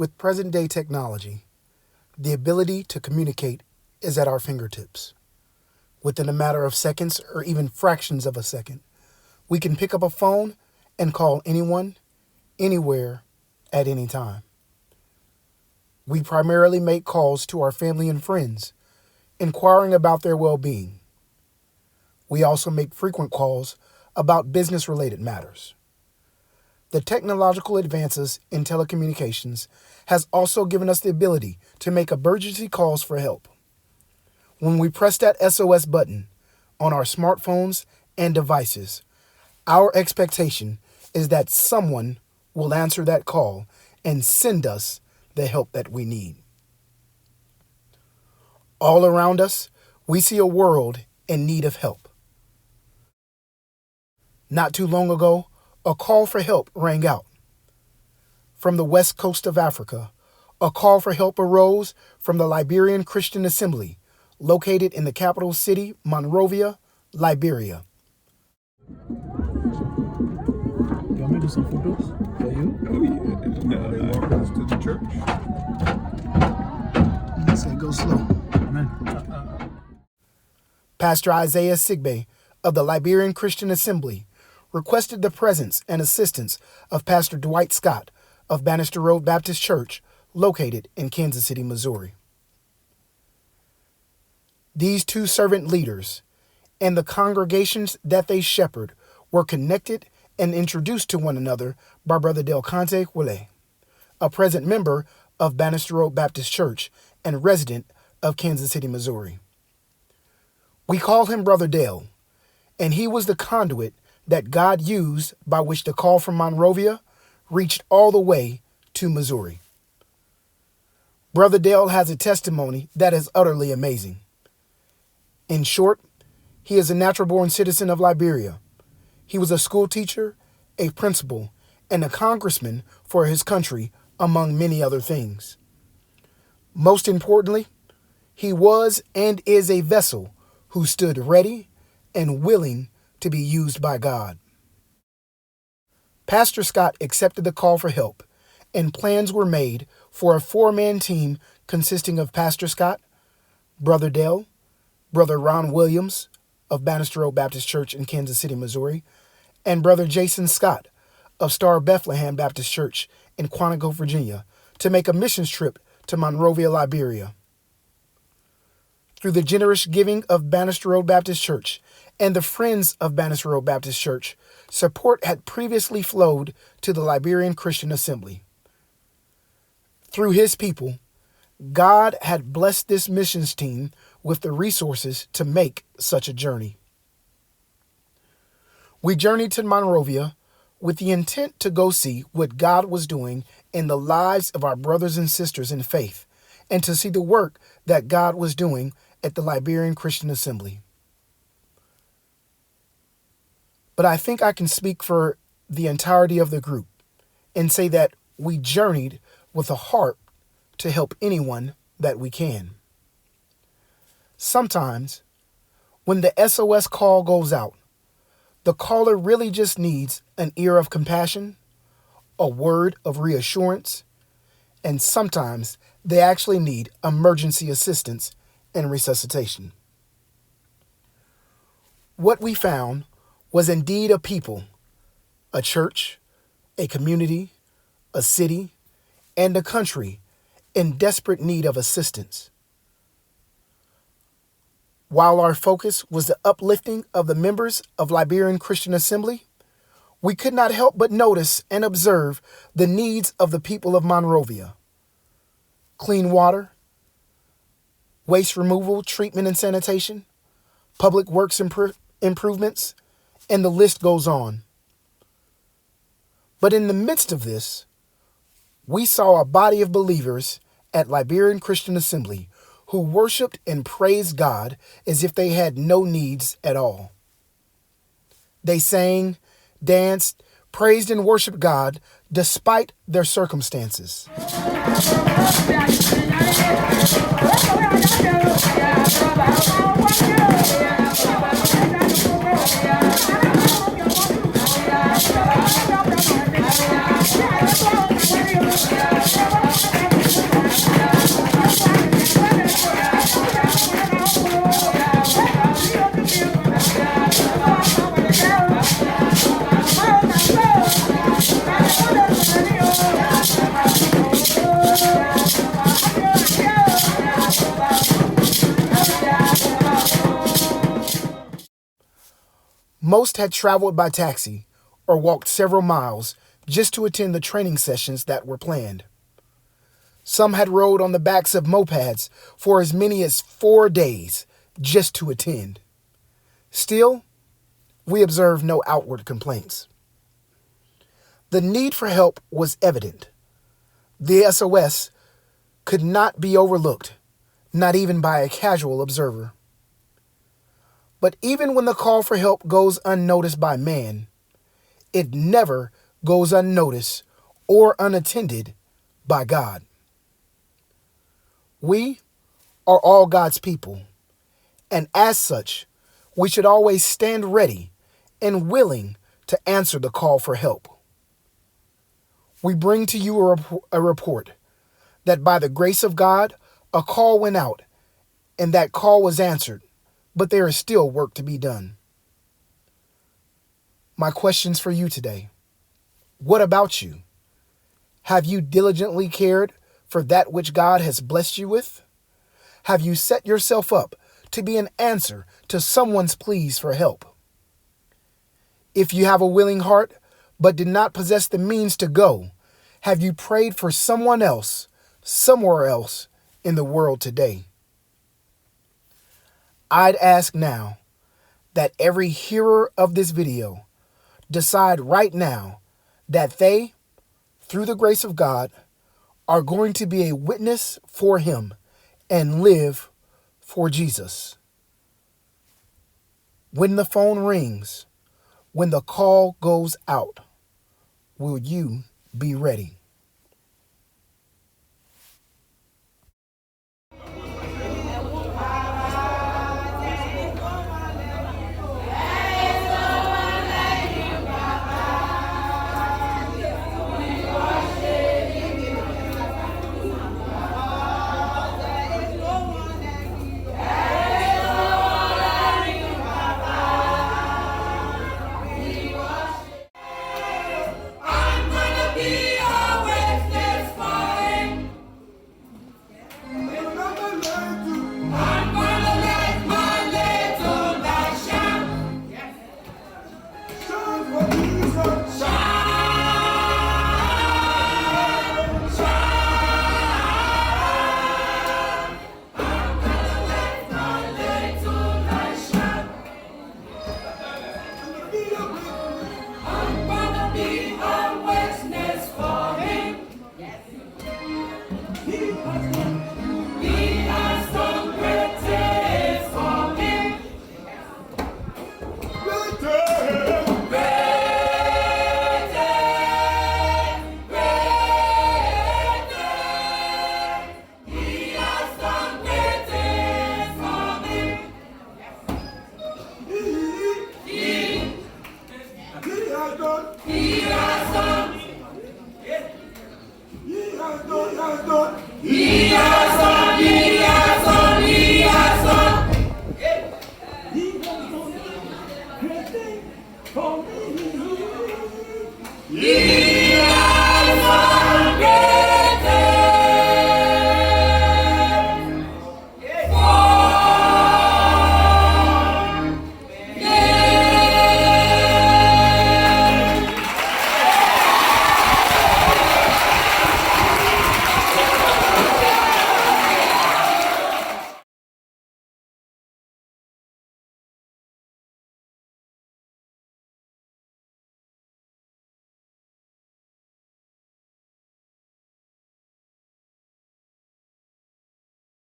With present-day technology, the ability to communicate is at our fingertips. Within a matter of seconds or even fractions of a second, we can pick up a phone and call anyone, anywhere, at any time. We primarily make calls to our family and friends, inquiring about their well-being. We also make frequent calls about business-related matters. The technological advances in telecommunications has also given us the ability to make emergency calls for help. When we press that SOS button on our smartphones and devices, our expectation is that someone will answer that call and send us the help that we need. All around us, we see a world in need of help. Not too long ago, a call for help rang out. From the west coast of Africa, a call for help arose from the Liberian Christian Assembly, located in the capital city, Monrovia, Liberia. You want me to do some photos for you? Oh, yeah. No, they walk us to the church. He said, go slow. Amen. Pastor Isaiah Sigbe of the Liberian Christian Assembly requested the presence and assistance of Pastor Dwight Scott of Bannister Road Baptist Church, located in Kansas City, Missouri. These two servant leaders and the congregations that they shepherd were connected and introduced to one another by Brother Del Conte Quile, a present member of Bannister Road Baptist Church and resident of Kansas City, Missouri. We call him Brother Del, and he was the conduit that God used by which the call from Monrovia reached all the way to Missouri. Brother Dale has a testimony that is utterly amazing. In short, he is a natural-born citizen of Liberia. He was a school teacher, a principal, and a congressman for his country, among many other things. Most importantly, he was and is a vessel who stood ready and willing to be used by God. Pastor Scott accepted the call for help, and plans were made for a 4-man team consisting of Pastor Scott, Brother Dell, Brother Ron Williams of Bannister Road Baptist Church in Kansas City, Missouri, and Brother Jason Scott of Star Bethlehem Baptist Church in Quantico, Virginia, to make a missions trip to Monrovia, Liberia. Through the generous giving of Bannister Road Baptist Church and the Friends of Bannister Road Baptist Church, support had previously flowed to the Liberian Christian Assembly. Through his people, God had blessed this missions team with the resources to make such a journey. We journeyed to Monrovia with the intent to go see what God was doing in the lives of our brothers and sisters in faith, and to see the work that God was doing at the Liberian Christian Assembly. But I think I can speak for the entirety of the group and say that we journeyed with a heart to help anyone that we can. Sometimes, when the SOS call goes out, the caller really just needs an ear of compassion, a word of reassurance, and sometimes they actually need emergency assistance and resuscitation. What we found was indeed a people, a church, a community, a city, and a country in desperate need of assistance. While our focus was the uplifting of the members of Liberian Christian Assembly, we could not help but notice and observe the needs of the people of Monrovia. Clean water, waste removal, treatment and sanitation, public works improvements, and the list goes on. But in the midst of this, we saw a body of believers at Liberian Christian Assembly who worshiped and praised God as if they had no needs at all. They sang, danced, praised and worshiped God despite their circumstances. Most had traveled by taxi or walked several miles just to attend the training sessions that were planned. Some had rode on the backs of mopeds for as many as 4 days just to attend. Still, we observed no outward complaints. The need for help was evident. The SOS could not be overlooked, not even by a casual observer. But even when the call for help goes unnoticed by man, it never goes unnoticed or unattended by God. We are all God's people, and as such, we should always stand ready and willing to answer the call for help. We bring to you a report that by the grace of God, a call went out and that call was answered, but there is still work to be done. My questions for you today: what about you? Have you diligently cared for that which God has blessed you with? Have you set yourself up to be an answer to someone's pleas for help? If you have a willing heart but did not possess the means to go, have you prayed for someone else, somewhere else in the world today? I'd ask now that every hearer of this video decide right now that they, through the grace of God, are going to be a witness for Him and live for Jesus. When the phone rings, when the call goes out, will you be ready? He